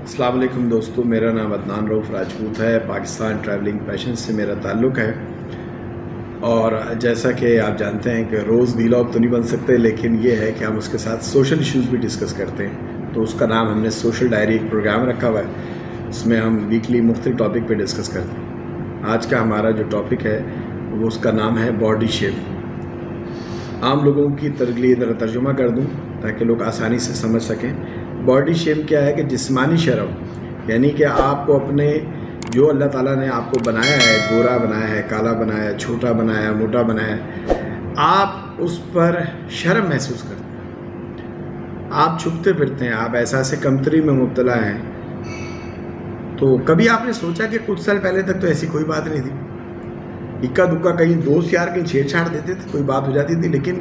السلام علیکم دوستو، میرا نام عدنان رؤف راجپوت ہے۔ پاکستان ٹریولنگ پیشن سے میرا تعلق ہے، اور جیسا کہ آپ جانتے ہیں کہ روز ویلاگ تو نہیں بن سکتے، لیکن یہ ہے کہ ہم اس کے ساتھ سوشل ایشوز بھی ڈسکس کرتے ہیں۔ تو اس کا نام ہم نے سوشل ڈائری ایک پروگرام رکھا ہوا ہے، اس میں ہم ویکلی مختلف ٹاپک پہ ڈسکس کرتے ہیں۔ آج کا ہمارا جو ٹاپک ہے وہ اس کا نام ہے باڈی شیپ۔ عام لوگوں کی لیے ذرا ترجمہ کر دوں تاکہ لوگ آسانی سے سمجھ سکیں۔ باڈی شیپ کیا ہے کہ جسمانی شرم، یعنی کہ آپ کو اپنے جو اللہ تعالیٰ نے آپ کو بنایا ہے، گورا بنایا ہے، کالا بنایا ہے، چھوٹا بنایا ہے، موٹا بنایا ہے، آپ اس پر شرم محسوس کرتے ہیں، آپ چھپتے پھرتے ہیں، آپ احساس کمتری میں مبتلا ہیں۔ تو کبھی آپ نے سوچا کہ کچھ سال پہلے تک تو ایسی کوئی بات نہیں تھی، اکا دکا کہیں دوست یار کہیں چھیڑ چھاڑ دیتے تھے، کوئی بات ہو جاتی تھی، لیکن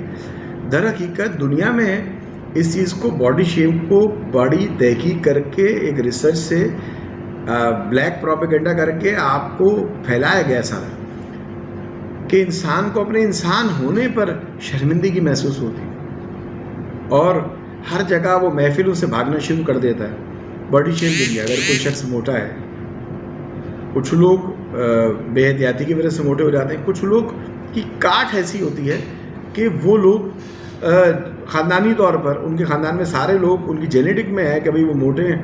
در حقیقت دنیا میں اس چیز کو باڈی شیپ کو بڑی تحقیق کر کے ایک ریسرچ سے بلیک پروپیگنڈا کر کے آپ کو پھیلایا گیا سارا کہ انسان کو اپنے انسان ہونے پر شرمندگی محسوس ہوتی ہے، اور ہر جگہ وہ محفلوں سے بھاگنا شروع کر دیتا ہے باڈی شیپ کے لیے۔ اگر کوئی شخص موٹا ہے، کچھ لوگ بے احتیاطی کی وجہ سے موٹے ہو جاتے ہیں، کچھ لوگ کی کاٹ ایسی ہوتی ہے کہ وہ لوگ خاندانی طور پر ان کے خاندان میں سارے لوگ ان کی جینیٹک میں ہے کہ بھئی وہ موٹے ہیں۔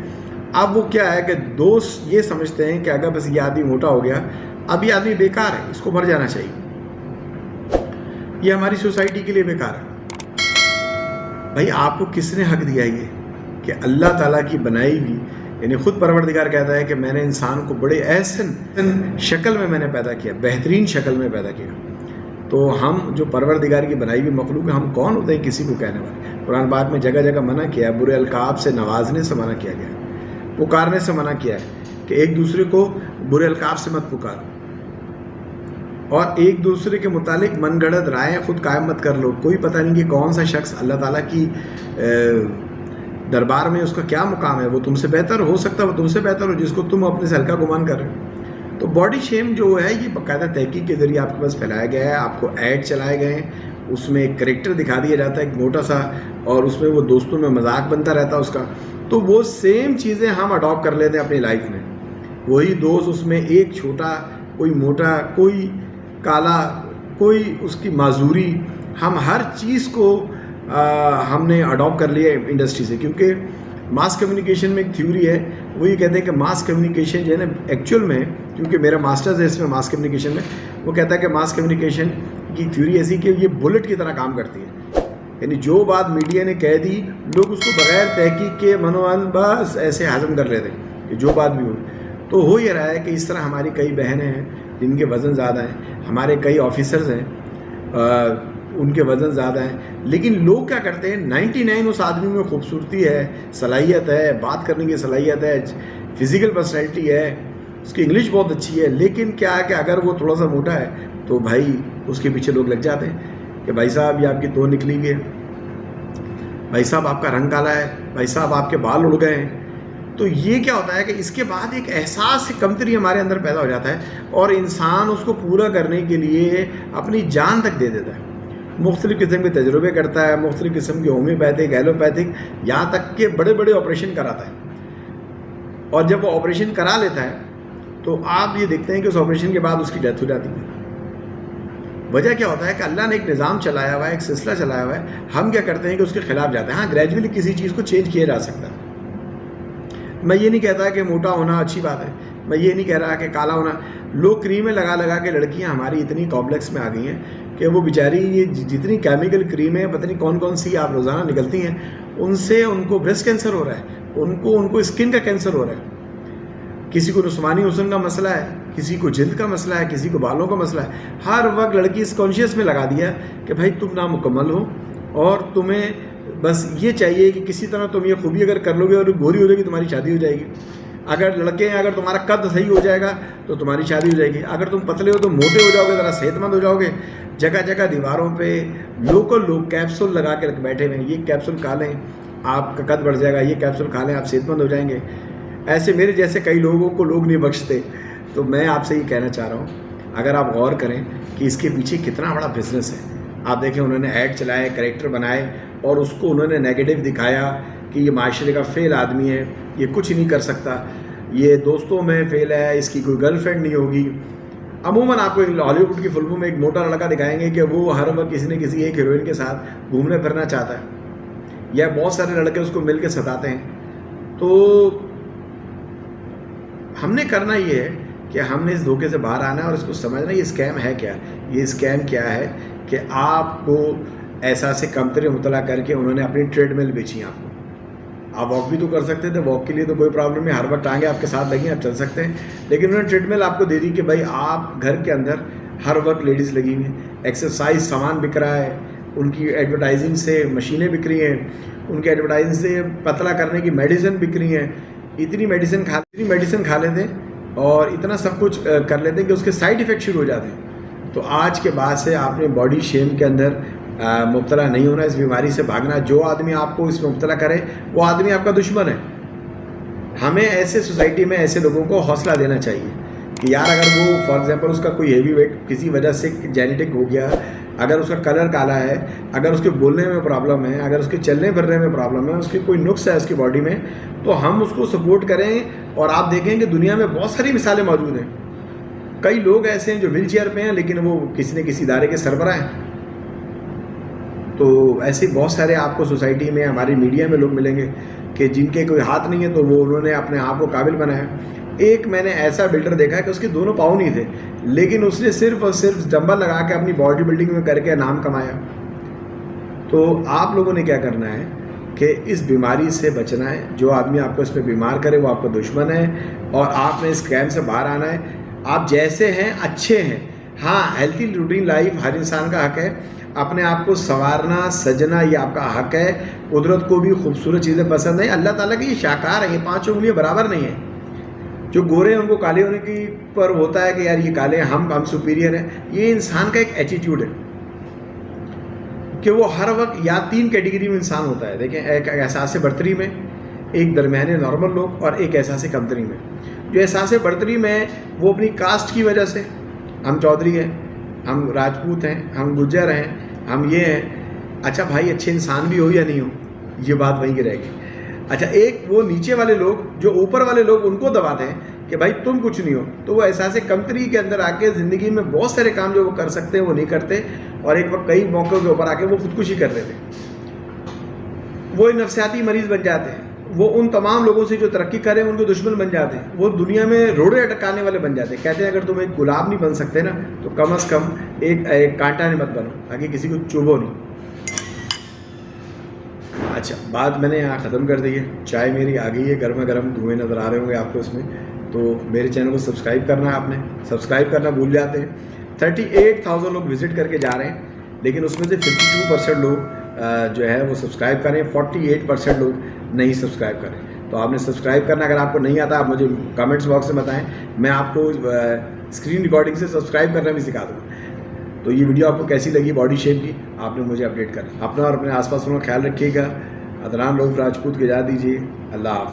اب وہ کیا ہے کہ دوست یہ سمجھتے ہیں کہ اگر بس یہ آدمی موٹا ہو گیا، اب یہ آدمی بیکار ہے، اس کو مر جانا چاہیے، یہ ہماری سوسائٹی کے لیے بیکار ہے۔ بھائی آپ کو کس نے حق دیا یہ کہ اللہ تعالیٰ کی بنائی ہوئی، یعنی خود پروردگار کہتا ہے کہ میں نے انسان کو بڑے احسن شکل میں نے پیدا کیا، بہترین شکل میں پیدا کیا۔ تو ہم جو پروردگار کی بنائی ہوئی مخلوق ہیں، ہم کون ہوتے ہیں کسی کو کہنے والے؟ قرآن پاک میں جگہ جگہ منع کیا ہے، برے القاب سے نوازنے سے منع کیا گیا ہے، پکارنے سے منع کیا ہے کہ ایک دوسرے کو برے القاب سے مت پکارو، اور ایک دوسرے کے متعلق من گھڑت رائے خود قائم مت کر لو۔ کوئی پتہ نہیں کہ کون سا شخص اللہ تعالیٰ کی دربار میں اس کا کیا مقام ہے، وہ تم سے بہتر ہو سکتا ہے، وہ تم سے بہتر ہو جس کو تم اپنے سے ہلکا گمان کر رہے ہو۔ تو باڈی شیم جو ہے یہ باقاعدہ تحقیق کے ذریعے آپ کے پاس پھیلایا گیا ہے، آپ کو ایڈ چلائے گئے ہیں، اس میں ایک کریکٹر دکھا دیا جاتا ہے ایک موٹا سا، اور اس میں وہ دوستوں میں مذاق بنتا رہتا ہے اس کا۔ تو وہ سیم چیزیں ہم اڈاپٹ کر لیتے ہیں اپنی لائف میں، وہی دوست، اس میں ایک چھوٹا، کوئی موٹا، کوئی کالا، کوئی اس کی معذوری، ہم ہر چیز کو ہم نے اڈاپٹ کر لیا انڈسٹری سے۔ کیونکہ ماس کمیونیکیشن میں ایک تھیوری ہے، وہ یہ کہتے ہیں کہ ماس کمیونیکیشن جو ہے نا ایکچوئل میں، کیونکہ میرا ماسٹرز ہے اس میں ماس کمیونیکیشن میں، وہ کہتا ہے کہ ماس کمیونیکیشن کی تھیوری ایسی کہ یہ بلٹ کی طرح کام کرتی ہے، یعنی جو بات میڈیا نے کہہ دی لوگ اس کو بغیر تحقیق کے منوان بس ایسے ہضم کر لیتے ہیں کہ جو بات بھی ہوئی۔ تو ہو یہ رہا ہے کہ اس طرح ہماری کئی بہنیں ہیں جن کے وزن زیادہ ہیں، ہمارے کئی آفیسرز ہیں ان کے وزن زیادہ ہیں، لیکن لوگ کیا کرتے ہیں 99 اس آدمی میں خوبصورتی ہے، صلاحیت ہے، بات کرنے کی صلاحیت ہے، فزیکل پرسنالٹی ہے، اس کی انگلش بہت اچھی ہے، لیکن کیا ہے کہ اگر وہ تھوڑا سا موٹا ہے تو بھائی اس کے پیچھے لوگ لگ جاتے ہیں کہ بھائی صاحب یہ آپ کی تو نکلی ہوئی ہے، بھائی صاحب آپ کا رنگ کالا ہے، بھائی صاحب آپ کے بال اڑ گئے ہیں۔ تو یہ کیا ہوتا ہے کہ اس کے بعد ایک احساس کمتری ہمارے اندر پیدا ہو جاتا ہے، اور انسان اس کو پورا کرنے کے لیے اپنی جان تک دے دیتا ہے، مختلف قسم کے تجربے کرتا ہے، مختلف قسم کے ہومیوپیتھک، ایلوپیتھک، یہاں تک کہ بڑے بڑے آپریشن کراتا ہے، اور جب وہ آپریشن کرا لیتا ہے تو آپ یہ دیکھتے ہیں کہ اس آپریشن کے بعد اس کی ڈیتھ ہو جاتی ہے۔ وجہ کیا ہوتا ہے کہ اللہ نے ایک نظام چلایا ہوا ہے، ایک سلسلہ چلایا ہوا ہے، ہم کیا کرتے ہیں کہ اس کے خلاف جاتے ہیں۔ ہاں گریجولی کسی چیز کو چینج کیا جا سکتا ہے، میں یہ نہیں کہتا کہ موٹا ہونا اچھی بات ہے، میں یہ نہیں کہہ رہا کہ کالا ہونا۔ لوگ کریمیں لگا لگا کے، لڑکیاں ہماری اتنی کمپلیکس میں آ گئی ہیں کہ وہ بیچاری یہ جتنی کیمیکل کریمیں پتہ نہیں کون کون سی آپ روزانہ نکلتی ہیں، ان سے ان کو بریسٹ کینسر ہو رہا ہے، ان کو اسکن کا کینسر ہو رہا ہے، کسی کو جسمانی حسن کا مسئلہ ہے، کسی کو جلد کا مسئلہ ہے، کسی کو بالوں کا مسئلہ ہے۔ ہر وقت لڑکی اس کانشیس میں لگا دیا کہ بھائی تم نامکمل ہو، اور تمہیں بس یہ چاہیے کہ کسی طرح تم یہ خوبی اگر کر لو گے اور گوری ہو جائے گی تمہاری شادی ہو جائے گی۔ اگر لڑکے ہیں، اگر تمہارا قد صحیح ہو جائے گا تو تمہاری شادی ہو جائے گی، اگر تم پتلے ہو تو موٹے ہو جاؤ گے، ذرا صحت مند ہو جاؤ گے۔ جگہ جگہ دیواروں پہ لوگ کیپسول لگا کے بیٹھے ہوئے ہیں، یہ کیپسول کھا لیں آپ کا قد بڑھ جائے گا، یہ کیپسول کھا لیں آپ صحت مند ہو جائیں گے۔ ایسے میرے جیسے کئی لوگوں کو لوگ نہیں بخشتے۔ تو میں آپ سے یہ کہنا چاہ رہا ہوں، اگر آپ غور کریں کہ اس کے پیچھے کتنا بڑا بزنس ہے۔ آپ دیکھیں انہوں نے ایڈ چلائے، کریکٹر بنائے، اور اس کو انہوں نے نیگیٹو دکھایا کہ یہ معاشرے کا فیل آدمی ہے, یہ کچھ نہیں کر سکتا, یہ دوستوں میں فیل ہے, اس کی کوئی گرل فرینڈ نہیں ہوگی. عموماً آپ کو ہالی ووڈ کی فلموں میں ایک موٹا لڑکا دکھائیں گے کہ وہ ہر وقت کسی نہ کسی ایک ہیروئن کے ساتھ گھومنے پھرنا چاہتا ہے, یا بہت سارے لڑکے اس کو مل کے ستاتے ہیں. تو ہم نے کرنا یہ ہے کہ ہم نے اس دھوکے سے باہر آنا ہے اور اس کو سمجھنا یہ اسکیم ہے کیا. یہ اسکیم کیا ہے کہ آپ کو احساس کمتری مطلع کر کے انہوں نے اپنی ٹریڈ مل بیچی آپ کو. آپ واک بھی تو کر سکتے تھے, واک کے لیے تو کوئی پرابلم نہیں, ہر وقت ٹانگیں آپ کے ساتھ لگی ہیں, آپ چل سکتے ہیں. لیکن انہوں نے ٹریڈ مل آپ کو دے دی کہ بھائی آپ گھر کے اندر ہر وقت لیڈیز لگی ہوئی ہیں, ایکسرسائز سامان بک رہا ہے, ان کی ایڈورٹائزنگ سے مشینیں بک رہی ہیں, ان کی ایڈورٹائزنگ سے پتلا کرنے کی میڈیسن بک رہی ہیں. اتنی میڈیسن کھا لیتے ہیں اور اتنا سب کچھ کر لیتے ہیں کہ اس کے سائڈ ایفیکٹ شروع ہو جاتے ہیں. تو آج کے بعد سے آپ نے باڈی شیم کے اندر مبتلا نہیں ہونا, اس بیماری سے بھاگنا. جو آدمی آپ کو اس میں مبتلا کرے وہ آدمی آپ کا دشمن ہے. ہمیں ایسے سوسائٹی میں ایسے لوگوں کو حوصلہ دینا چاہیے کہ یار اگر وہ فار ایگزامپل اس کا کوئی ہیوی ویٹ کسی وجہ سے جینیٹک ہو گیا, اگر اس کا کلر کالا ہے, اگر اس کے بولنے میں پرابلم ہے, اگر اس کے چلنے پھرنے میں پرابلم ہے, اس کی کوئی نقص ہے اس کی باڈی میں, تو ہم اس کو سپورٹ کریں. اور آپ دیکھیں کہ دنیا میں بہت ساری مثالیں موجود ہیں. کئی لوگ ایسے ہیں جو ویل چیئر پہ ہیں لیکن وہ کسی نہ کسی ادارے کے سربراہ ہیں. تو ایسے بہت سارے آپ کو سوسائٹی میں, ہماری میڈیا میں لوگ ملیں گے کہ جن کے کوئی ہاتھ نہیں ہے تو وہ انہوں نے اپنے آپ کو قابل بنایا. ایک میں نے ایسا بلڈر دیکھا کہ اس کے دونوں پاؤں نہیں تھے, لیکن اس نے صرف اور صرف ڈمبل لگا کے اپنی باڈی بلڈنگ میں کر کے نام کمایا. تو آپ لوگوں نے کیا کرنا ہے کہ اس بیماری سے بچنا ہے. جو آدمی آپ کو اس پہ بیمار کرے وہ آپ کا دشمن ہے, اور آپ نے اس اسکیم سے باہر آنا ہے. آپ جیسے ہیں اچھے ہیں. ہاں, ہیلتھی روٹین لائف ہر انسان کا حق ہے. اپنے آپ کو سنوارنا سجنا یہ آپ کا حق ہے. قدرت کو بھی خوبصورت چیزیں پسند ہیں. اللہ تعالیٰ کی یہ شاہکار ہے, یہ 5 انگلیاں برابر نہیں ہیں. جو گورے ہیں ان کو کالے ہونے کی پر ہوتا ہے کہ یار یہ کالے ہیں, ہم سپیریئر ہیں. یہ انسان کا ایک ایٹیٹیوڈ ہے کہ وہ ہر وقت یا 3 کیٹیگری میں انسان ہوتا ہے. دیکھیں, ایک احساس برتری میں, ایک درمیانے نارمل لوگ, اور ایک احساس کمتری میں. جو احساس برتری میں وہ اپنی کاسٹ کی وجہ سے, ہم چودھری ہیں, ہم راجپوت ہیں, ہم گجر ہیں, ہم یہ ہیں. اچھا بھائی, اچھے انسان بھی ہو یا نہیں ہو, یہ بات وہیں کی رہے گی. اچھا, ایک وہ نیچے والے لوگ جو اوپر والے لوگ ان کو دباتے ہیں کہ بھائی تم کچھ نہیں ہو, تو وہ احساس کمتری کے اندر آ کے زندگی میں بہت سارے کام جو وہ کر سکتے ہیں وہ نہیں کرتے, اور ایک وقت کئی موقعوں کے اوپر آ کے وہ خودکشی کر لیتے ہیں. وہ نفسیاتی مریض بن جاتے ہیں. وہ ان تمام لوگوں سے جو ترقی کریں ان کے دشمن بن جاتے ہیں. وہ دنیا میں روڑے اٹکانے والے بن جاتے ہیں. کہتے ہیں اگر تم ایک گلاب نہیں بن سکتے نا تو کم از کم ایک کانٹا نہیں مت بنو, تاکہ کسی کو چوبو نہیں. اچھا, بات میں نے یہاں ختم کر دی ہے. چائے میری آ گئی ہے, گرما گرم دھوئیں نظر آ رہے ہوں گے آپ کو اس میں. تو میرے چینل کو سبسکرائب کرنا ہے. آپ نے سبسکرائب کرنا بھول جاتے ہیں. 38,000 لوگ وزٹ کر کے جا رہے ہیں, لیکن اس میں سے 52% لوگ جو ہے وہ سبسکرائب کریں, 48% لوگ نہیں سبسکرائب کریں. تو آپ نے سبسکرائب کرنا. اگر آپ کو نہیں آتا آپ مجھے کمنٹس باکس میں بتائیں, میں آپ کو اسکرین ریکارڈنگ سے سبسکرائب کرنا بھی سکھا دوں. تو یہ ویڈیو آپ کو کیسی لگی باڈی شیپ کی, آپ نے مجھے اپڈیٹ کرنا. اپنا اور اپنے آس پاس کا خیال رکھیے گا. عدنان رؤف راجپوت کو اجازت دیجیے. اللہ حافظ.